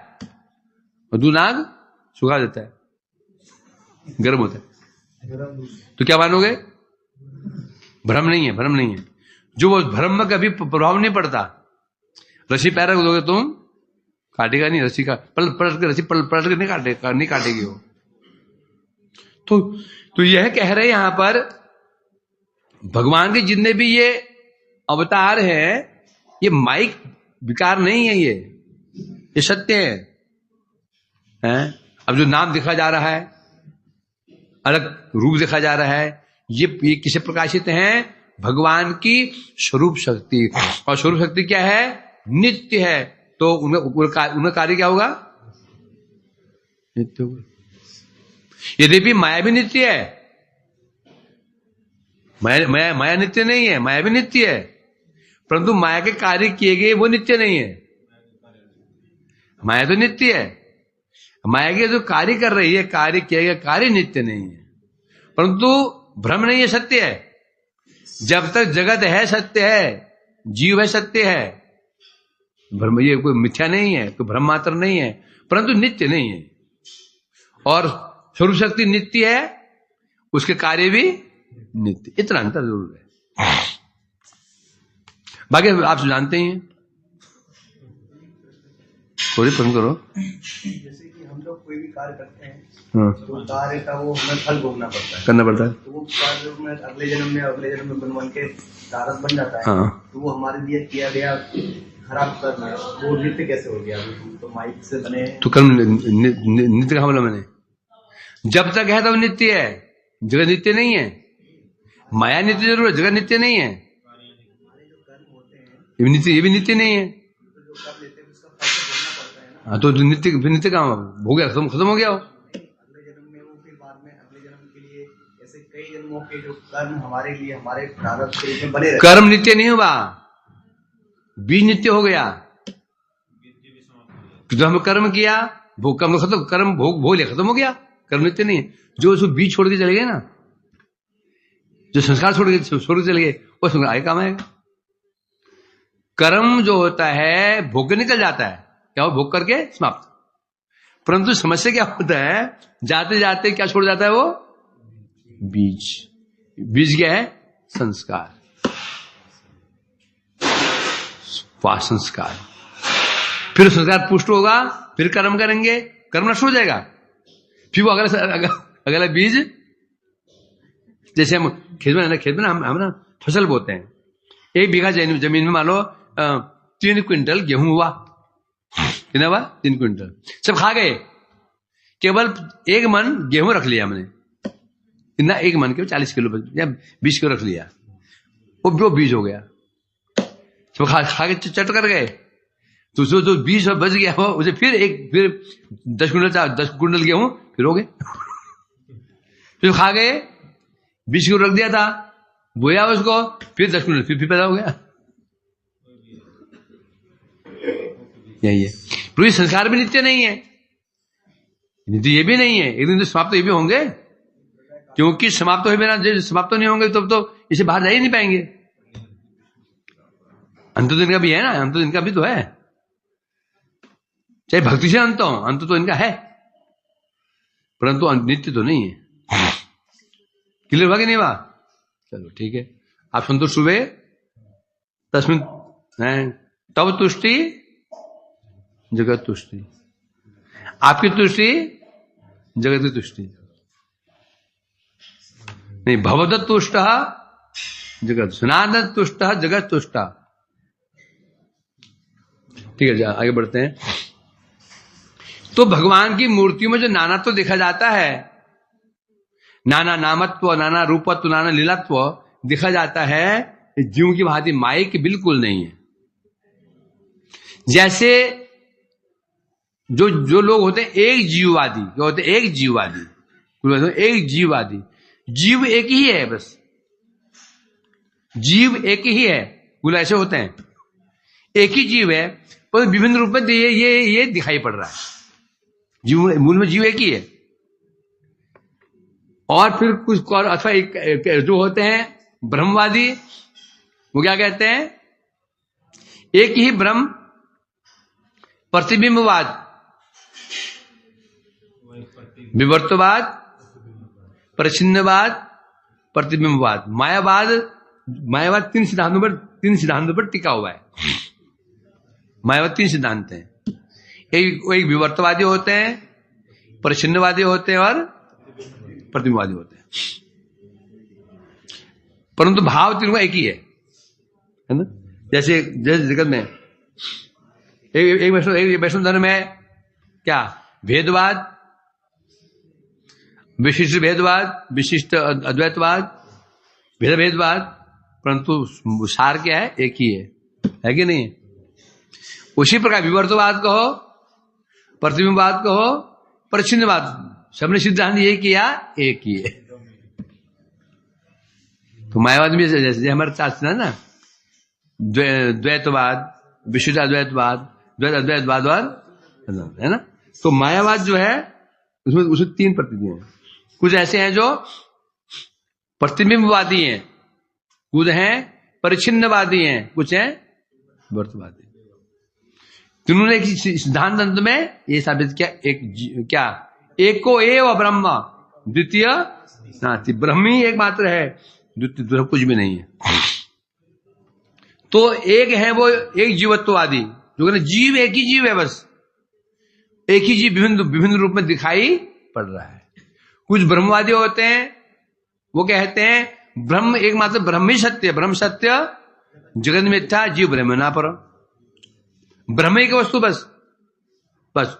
और दूध नाक सुखा देता है, गर्म होता है। तो क्या मानोगे? भ्रम नहीं है। जो वो भ्रम में कभी प्रभाव नहीं पड़ता। रस्सी पैर रख दोगे तुम, काटेगा नहीं। रस्सी का पलट के रस्सी पलट के नहीं काटेगी वो। तो यह कह रहे यहां पर भगवान के जितने भी ये अवतार है, ये माइक विकार नहीं है, ये सत्य है। अब जो नाम दिखा जा रहा है, अलग रूप दिखा जा रहा है, ये किसे प्रकाशित हैं? भगवान की स्वरूप शक्ति। और स्वरूप शक्ति क्या है? नित्य है। तो उनका कार्य क्या होगा? नित्य होगा। यद्यपि माया भी नित्य है, माया नित्य नहीं है, माया भी नित्य है, परंतु माया के कार्य किए गए वो नित्य नहीं है। माया तो नित्य है, माया के जो कार्य कर रही है, कार्य किया गया कार्य नित्य नहीं है, परंतु भ्रम नहीं है, सत्य है। जब तक जगत है सत्य है, जीव है सत्य है, भ्रम, ये कोई मिथ्या नहीं है, कोई भ्रम मात्र नहीं है, परंतु नित्य नहीं है। और स्वरूप शक्ति नित्य है, उसके कार्य भी नित्य, इतना अंतर जरूर है। बाकी आप जानते ही हैं। थोड़ी प्रश्न करो। जैसे कि हम लोग कोई भी कार्य करते हैं, तो कार्य का वो हमें फल भोगना पड़ता है, करना पड़ता है। तो वो कार्य में अगले जन्म में बन के कारक बन जाता है। हाँ। तो वो हमारे लिए किया गया खराब कर्म है, वो नित्य कैसे हो गया? तो माइक से बने तो कर्म नित्य का बोला मैंने, जब तक है तब नित्य है, जगह नित्य नहीं है। माया नित्य जरूर है, जगह नित्य नहीं है। ये भी नित्य नहीं है। हाँ, तो नित्य फिर नित्य काम हो गया, खत्म हो गया हो। अगले जन्म में वो फिर बाद में अगले जन्म के लिए ऐसे कई जन्मों के जो कर्म हमारे लिए हमारे प्रारब्ध के लिए बने रहते। कर्म नित्य नहीं हुआ, बीज नित्य हो गया। जो हम कर्म किया, भोग कर्म खत्म, कर्म भोग लिया, खत्म हो गया। कर्म नित्य नहीं है। जो उसको बीज छोड़ के चले गए ना, जो संस्कार छोड़ के चले गए, वो संस्कार आगे काम आएगा। कर्म जो होता है भोग निकल जाता है, क्या वो भोग करके समाप्त। परंतु समस्या क्या होता है, जाते जाते क्या छोड़ जाता है वो बीज। बीज क्या है? संस्कार, संस्कार। फिर संस्कार पुष्ट होगा, फिर कर्म करेंगे, कर्म नष्ट हो जाएगा, फिर वो अगला बीज। जैसे हम खेत में हम ना फसल बोते हैं, 1 बीघा जमीन में मान लो 3 क्विंटल गेहूं हुआ, कितना हुआ? 3 क्विंटल। सब खा गए, केवल 1 मन गेहूं रख लिया हमने। कितना? 1 मन के 40 किलो या 20 किलो रख लिया, वो बीज हो गया। सब खा के चट कर गए। तो जो बीज बच गया हो उसे फिर 10 कुंटल गेहूं फिर हो गए। फिर खा गए, 20 किलो रख दिया था, बोया उसको, फिर 10 कुंटल फिर पैदा हो गया। यही है। पूरी संस्कार भी नित्य नहीं है, नित्य ये भी नहीं है। एक दिन तो समाप्त ये भी होंगे, क्योंकि समाप्त हो बिना जब समाप्त नहीं होंगे तब तो इसे बाहर जा ही नहीं पाएंगे। अंत तो इनका भी है ना, अंत तो इनका भी तो है, चाहे भक्ति से अंत हो, अंत तो इनका है, परंतु नित्य तो नहीं है। क्लियर हुआ कि नहीं हुआ? चलो ठीक है, आप संतुष्ट हुए? तस्मिन तब तुष्टि जगत तुष्टि, आपकी तुष्टि जगत की तुष्टि नहीं। भवदत्त तुष्ट जगत, सनातन तुष्ट जगत तुष्ट। ठीक है, आगे बढ़ते हैं। तो भगवान की मूर्तियों में जो नानात्व देखा जाता है, नाना नामत्व, नाना रूपत्व, नाना लीलात्व देखा जाता है, जीव की भांति माइक बिल्कुल नहीं है। जैसे जो लोग होते हैं एक जीववादी, जो होते हैं एक जीववादी, एक जीववादी, जीव एक ही है, बस जीव एक ही है, कुल ऐसे होते हैं, एक ही जीव है, पर विभिन्न रूप में ये दिखाई पड़ रहा है। जीव मूल में जीव एक ही है। और फिर कुछ अथवा जो होते हैं ब्रह्मवादी, वो क्या कहते हैं? एक ही ब्रह्म, प्रतिबिंबवाद, विवर्तवाद, परिच्छिन्नवाद, प्रतिबिंबवाद, मायावाद। मायावाद 3 सिद्धांतों पर टिका हुआ है। मायावाद 3 सिद्धांत हैं। एक विवर्तवादी होते हैं, परिच्छिन्नवादी होते हैं और प्रतिबिंबवादी होते हैं, परंतु भाव तीनों एक ही है ना। जैसे जगत में एक वैष्णव धर्म में क्या भेदवाद, विशिष्ट भेदवाद, विशिष्ट अद्वैतवाद, भेदवाद, परंतु सार क्या है? एक ही है कि नहीं? उसी प्रकार विवर्तवाद कहो, प्रतिबिंबवाद कहो, परिच्छिन्नवाद, सबने सिद्धांत ये किया, एक ही है। तो मायावाद में जैसे हमारे शास्त्र है ना, द्वैतवाद, विशिष्ट अद्वैतवाद, द्वैत अद्वैतवाद और है ना। तो मायावाद जो है उसमें 3 प्रतिनिधि हैं। कुछ ऐसे हैं जो प्रतिबिंबवादी हैं, कुछ हैं परिच्छिन्नवादी हैं, कुछ हैं विवर्तवादी। तो उन्होंने सिद्धांत अंत में ये साबित किया, क्या एको एव ब्रह्म द्वितीय नास्ति, ब्रह्म ही एकमात्र है, द्वितीय दूसरा कुछ भी नहीं है। तो एक है वो एक जीवत्ववादी, जो कहते जीव एक ही जीव है, बस एक ही जीव विभिन्न रूप में दिखाई पड़ रहा है। कुछ ब्रह्मवादी होते हैं, वो कहते हैं ब्रह्म एकमात्र ब्रह्म ही सत्य, ब्रह्म सत्य जगत मिथ्या जीव ब्रह्म ना पर, ब्रह्म एक वस्तु बस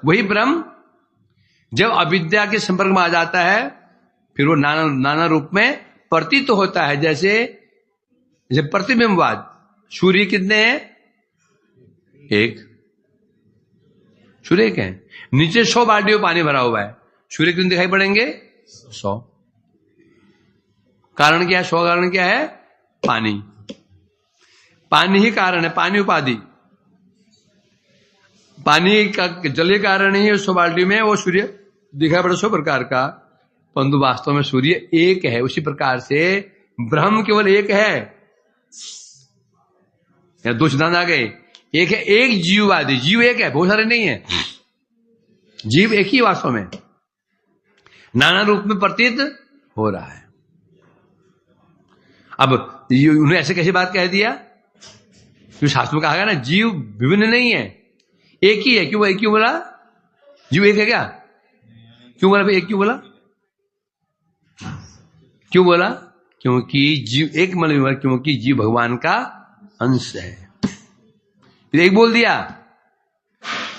वही ब्रह्म जब अविद्या के संपर्क में आ जाता है फिर वो नाना रूप में प्रतीत होता है। जैसे प्रतिबिंबवाद, सूर्य कितने हैं? एक, सूर्य एक है, नीचे 100 बाल्टियों पानी भरा हुआ है, सूर्य कितने दिखाई पड़ेंगे? 100। कारण क्या है? 100 कारण क्या है? पानी, पानी ही कारण है, पानी उपाधि, पानी का जलीय कारण ही 100 बाल्टी में वो सूर्य दिखाई पड़ा 100 प्रकार का, परंतु वास्तव में सूर्य एक है। उसी प्रकार से ब्रह्म केवल एक है, या दो सिद्धांत आ गए, एक है एक जीववादी, जीव एक है, बहुत सारे नहीं है, जीव एक ही वास्तव में नाना रूप में प्रतीत हो रहा है। अब उन्हें ऐसे कैसे बात कह दिया? जो शास्त्र में कहा गया ना जीव विभिन्न नहीं है, एक ही है। क्यों एक क्यों बोला? जीव एक है क्या? क्यों बोला भाई एक क्यों बोला? क्यों बोला? क्योंकि जीव एक मतलब क्योंकि जीव भगवान का अंश है। फिर एक बोल दिया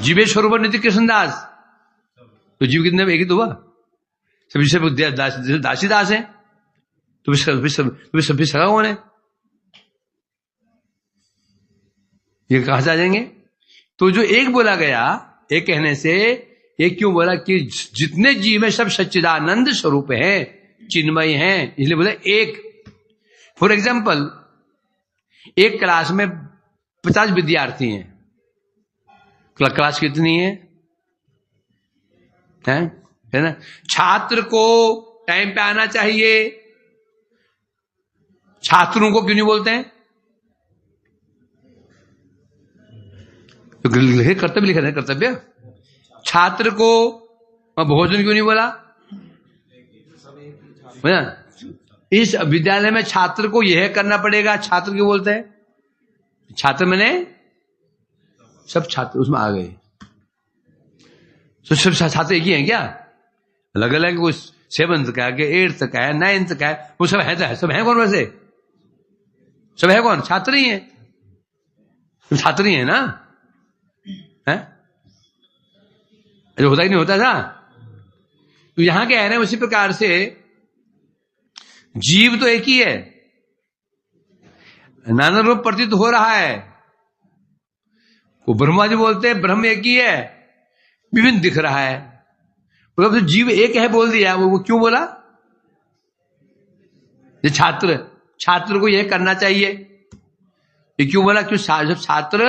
जीवे स्वरूप नित्य कृष्णदास, तो जीव कितने? एक ही तो हुआ, सभी सब दासी दास है, तो सभी सगा कौन है? ये कहां से आ जाएंगे? तो जो एक बोला गया, एक कहने से एक क्यों बोला कि जितने जीव है सब सच्चिदानंद स्वरूप है, चिन्मय हैं, इसलिए बोले एक। फॉर एग्जाम्पल एक क्लास में 50 विद्यार्थी हैं, क्लास कितनी है ना? छात्र को टाइम पे आना चाहिए, छात्रों को क्यों नहीं बोलते हैं? तो कर्तव्य लिखा है, कर्तव्य। छात्र को भोजन क्यों नहीं बोला? इस विद्यालय में छात्र को यह करना पड़ेगा, छात्र क्यों बोलते हैं? छात्र मैंने सब छात्र उसमें आ गए, तो सब छात्र एक ही हैं क्या? अलग अलग, वो 7th का है, 8th का है, 9th का है, वो सब है, सब है कौन? वैसे सब है कौन? छात्र ही है, छात्र ही है ना, है? जो होता ही नहीं होता था। तो यहां क्या है ना, उसी प्रकार से जीव तो एक ही है, नाना रूप प्रतीत हो रहा है। वो ब्रह्माजी बोलते हैं ब्रह्म एक ही है, विभिन्न दिख रहा है, तो जीव एक है बोल दिया। वो क्यों बोला? ये छात्र को यह करना चाहिए, ये क्यों बोला? क्यों? जब छात्र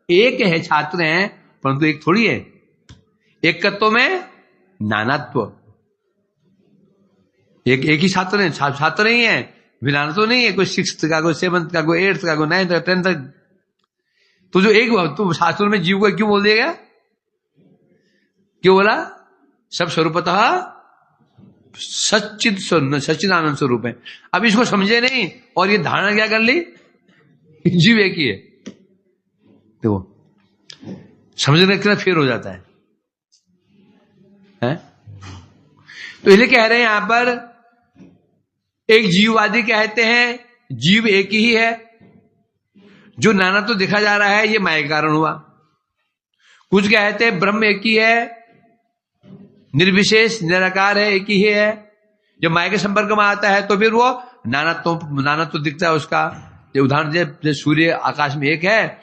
एक है, छात्र हैं, परंतु एक थोड़ी है, एकत्व में नानात्व, एक ही छात्र है, छात्र नहीं है, विनाना तो नहीं है, कोई 6th का, कोई 7th का, कोई 8th का, कोई 9th का, 10th का। तो जो एक, तो शास्त्र में जीव को क्यों बोल दिया गया? क्यों बोला? सब स्वरूपतः सच्चिदानंद स्वरूप है। अब इसको समझे नहीं और ये धारणा क्या कर ली? जीव एक ही है। देखो समझने के फिर हो जाता है, तो इसलिए कह रहे हैं यहां पर एक जीववादी कहते हैं जीव एक ही है, जो नाना तो देखा जा रहा है ये माया के कारण हुआ। कुछ कहते हैं ब्रह्म एक ही है, निर्विशेष निराकार है, एक ही है, जब माया के संपर्क में आता है तो फिर वो नाना तो दिखता है उसका। उदाहरण जैसे सूर्य आकाश में एक है,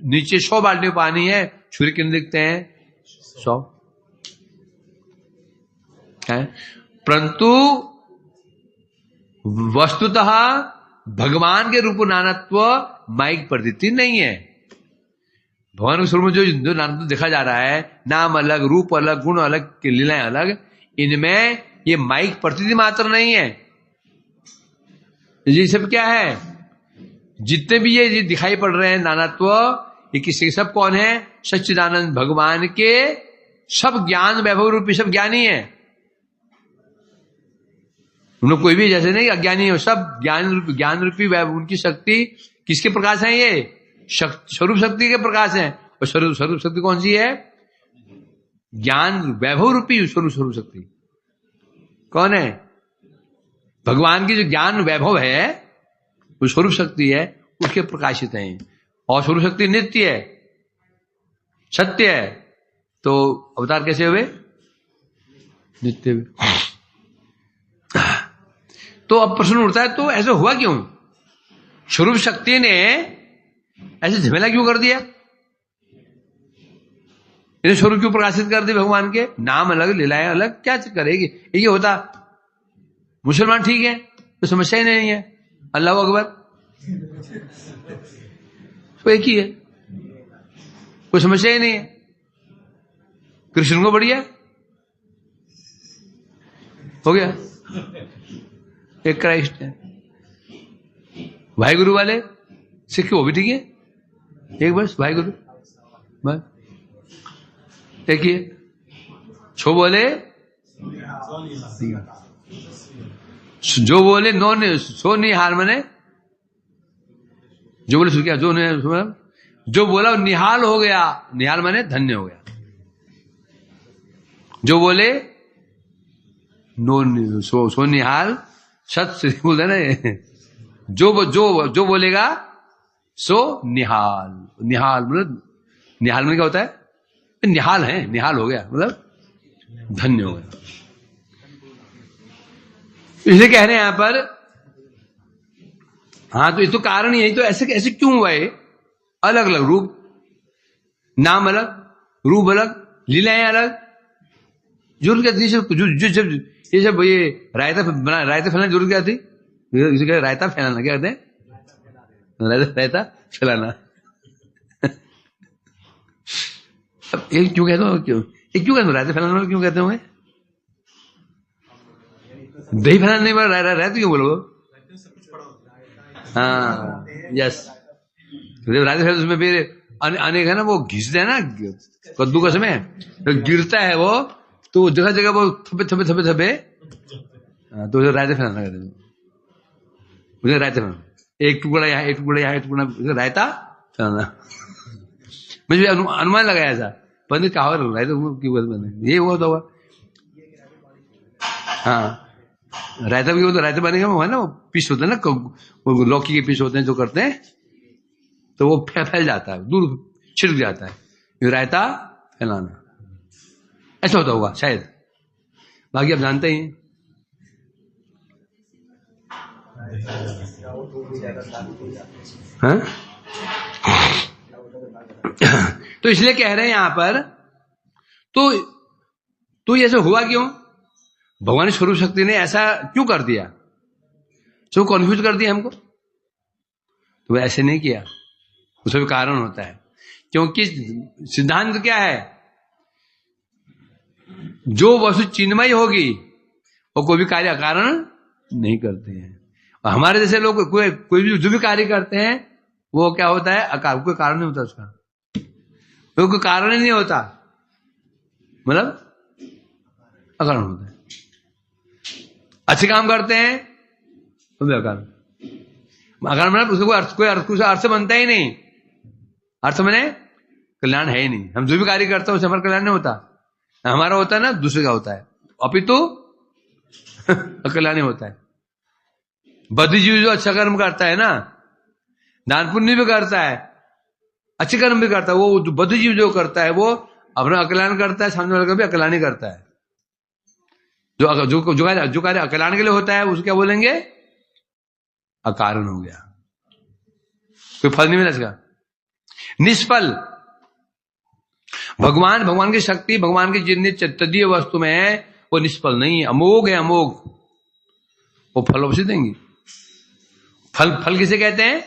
नीचे 100 बाल्टी पानी है, सूर्य कितने दिखते हैं? 100 है, परंतु वस्तुतः भगवान के रूप नानत्व माइक प्रतीति नहीं है। भगवान के स्वरूप में जो नानत्व देखा जा रहा है, नाम अलग, रूप अलग, गुण अलग, की लीलाएं अलग, इनमें ये माइक प्रतीति मात्र नहीं है। ये सब क्या है? जितने भी ये दिखाई पड़ रहे हैं नानात्व, ये किसी सब कौन है? सच्चिदानंद भगवान के सब ज्ञान वैभव रूपी सब ज्ञानी है। उन लोग कोई भी जैसे नहीं अज्ञानी हो, सब ज्ञान रूपी वैभव, उनकी शक्ति किसके प्रकाश है? ये स्वरूप शक्ति के प्रकाश है। और स्वरूप शक्ति कौन सी है? ज्ञान वैभव रूपी स्वरूप शक्ति कौन है? भगवान की जो ज्ञान वैभव है, वो स्वरूप शक्ति है, उसके प्रकाशित हैं। और स्वरूप शक्ति नित्य है, सत्य है, तो अवतार कैसे हुए? नित्य हुए। तो अब प्रश्न उठता है, तो ऐसा हुआ क्यों? स्वरूप शक्ति ने ऐसे झमेला क्यों कर दिया? इन्हें स्वरूप क्यों प्रकाशित कर दिया भगवान के? नाम अलग, लीलाएं अलग, क्या करेगी? ये होता मुसलमान ठीक है तो समस्या ही नहीं है, अल्लाह अकबर तो एक ही है, कोई समस्या ही नहीं है। कृष्ण को बढ़िया हो गया, एक क्राइस्ट है। भाई गुरु वाले सिख वो भी ठीक है, एक बस भाई गुरु बस एक ही है। छो बोले जो बोले नो ने सो निहाल, मने जो बोले सो क्या, जो बोला निहाल हो गया, निहाल माने धन्य हो गया। जो बोले नो सो निहाल, सत से बोलते ना, जो बोलेगा सो निहाल। निहाल मतलब क्या होता है? निहाल है, निहाल हो गया मतलब धन्य हो गया। इसलिए कह रहे हैं यहां पर, हाँ तो ये तो कारण यही तो, ऐसे क्यों हुआ है? अलग अलग रूप, नाम अलग, रूप अलग, लीलाएं अलग। जरूरत क्या थी? ये सब ये रायता फैलाने जरूरत क्या थी? रायता फैलाना क्या कहते हैं? रायता फैलाना। अब ये क्यों कहते हो? क्यों कहते हो रायता फैलाना? क्यों कहते होंगे? दही फैलाना नहीं, रायता क्यों बोलो? हाँ यस, रायता फैला उसमें फिर अनेक है ना, वो घिसते हैं ना कद्दू का समय, तो गिरता है वो, तो जगह जगह वो थपे तो रायता फैलाना कहते हैं। मुझे रायता फैलाना, एक टुकड़ा यहाँ, एक टुकड़ा यहाँ, एक टुकड़ा, रायता फैलाना। मुझे अनुमान लगाया था, पर कहा रायता ये हुआ तो हुआ। हाँ रायता भी हो तो रायता बनेगा, वो है ना, वो पीस होते हैं ना, वो लौकी के पीस होते हैं जो करते हैं, तो वो फैल जाता है, दूर छिड़क जाता है, ये रायता फैलाना। ऐसा होता होगा शायद, बाकी आप जानते ही हैं। हाँ? तो इसलिए कह रहे हैं यहां पर, तो ये ऐसा हुआ क्यों? भगवान स्वरूप शक्ति ने ऐसा क्यों कर दिया? जो कॉन्फ्यूज कर दिया हमको, तो ऐसे नहीं किया, उसका भी कारण होता है। क्योंकि सिद्धांत क्या है? जो वस्तु चिन्मय होगी वो कोई भी कार्य अकारण नहीं करते हैं। और हमारे जैसे लोग कोई भी जो भी कार्य करते हैं वो क्या होता है? अकारण, कोई कारण नहीं होता उसका, कोई कारण ही नहीं होता, मतलब अकारण होता है। अच्छे काम करते हैं तो भी अकारण, अकारण मतलब उसको कोई अर्थ बनता ही नहीं। अर्थ मैंने कल्याण है ही नहीं। हम जो भी कार्य करते हैं उससे हमारा कल्याण नहीं होता, हमारा होता है ना दूसरे का होता है, अपितु अकल्याण होता है। बद्धिजीवी जो अच्छा कर्म करता है ना, दान पुण्य भी करता है, अच्छे कर्म भी करता है, वो जो बद्धिजीवी जो करता है वो अपना अकल्याण करता है, सामने वाले का भी अकल्याण ही करता है। जो कार्य अकल्याण के लिए होता है उसको क्या बोलेंगे? अकारण हो गया, कोई फल नहीं मिला इसका, निष्फल। भगवान की शक्ति, भगवान की जितनी तदीय वस्तु में है वो निष्फल नहीं है, अमोघ है, अमोघ। वो फल अवश्य देंगी। फल किसे कहते हैं?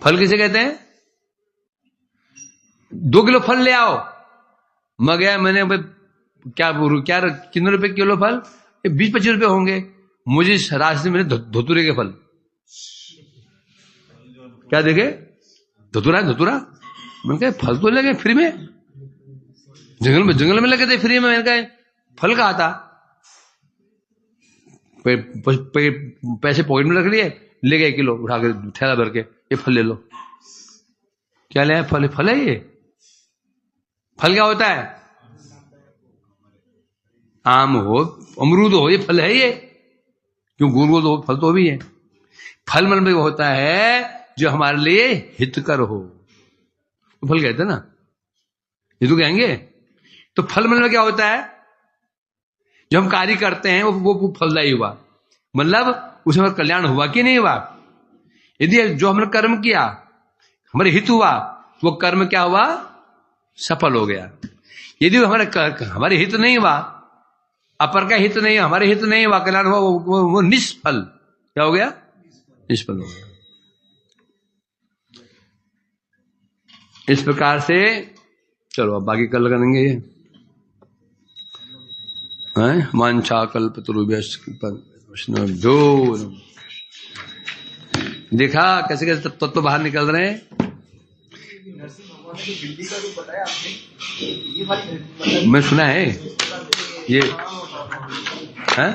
फल किसे कहते हैं? 2 किलो फल ले आओ, मैं गया, मैंने क्या कितने रुपए किलो फल? 20-25 रुपए होंगे। मुझे रास्ते में धतूरे के फल क्या देखे? धतूरा धतूरा। मैंने कहा फल तो लगे फ्री में, जंगल में लगे थे फ्री में। मैंने कहा फल कहा था, पैसे पॉकेट में रख लिए, ले गए 1 किलो उठा के थैला भर के, ये फल ले लो। क्या ले आए? फल। फल है ये? फल क्या होता है? आम हो, अमरूद हो, ये फल है ये? क्यों गोल तो फल तो भी है। फल मतलब वो होता है जो हमारे लिए हितकर हो, तो फल कहते हैं ना, ये तो कहेंगे। तो फल मतलब क्या होता है? जो हम कार्य करते हैं वो फलदायी हुआ, मतलब उसमें कल्याण हुआ कि नहीं हुआ। यदि जो हमने कर्म किया हमारे हित हुआ, वो कर्म क्या हुआ? सफल हो गया। यदि हमारे हित नहीं हुआ, अपर का हित नहीं, हमारे हित नहीं हुआ, कल्याण हुआ, वो निष्फल। क्या हो गया? निष्फल हो गया। इस प्रकार से चलो अब बाकी कल करेंगे ये। वांछा कल्पतरुभ्यश्च कृपासिन्धुभ्यो। देखा कैसे कैसे तत्व बाहर निकल रहे हैं। नरसिंह भगवान ने जो बिल्ली का रूप बताया आपने, ये वाली मैं सुना है ये है?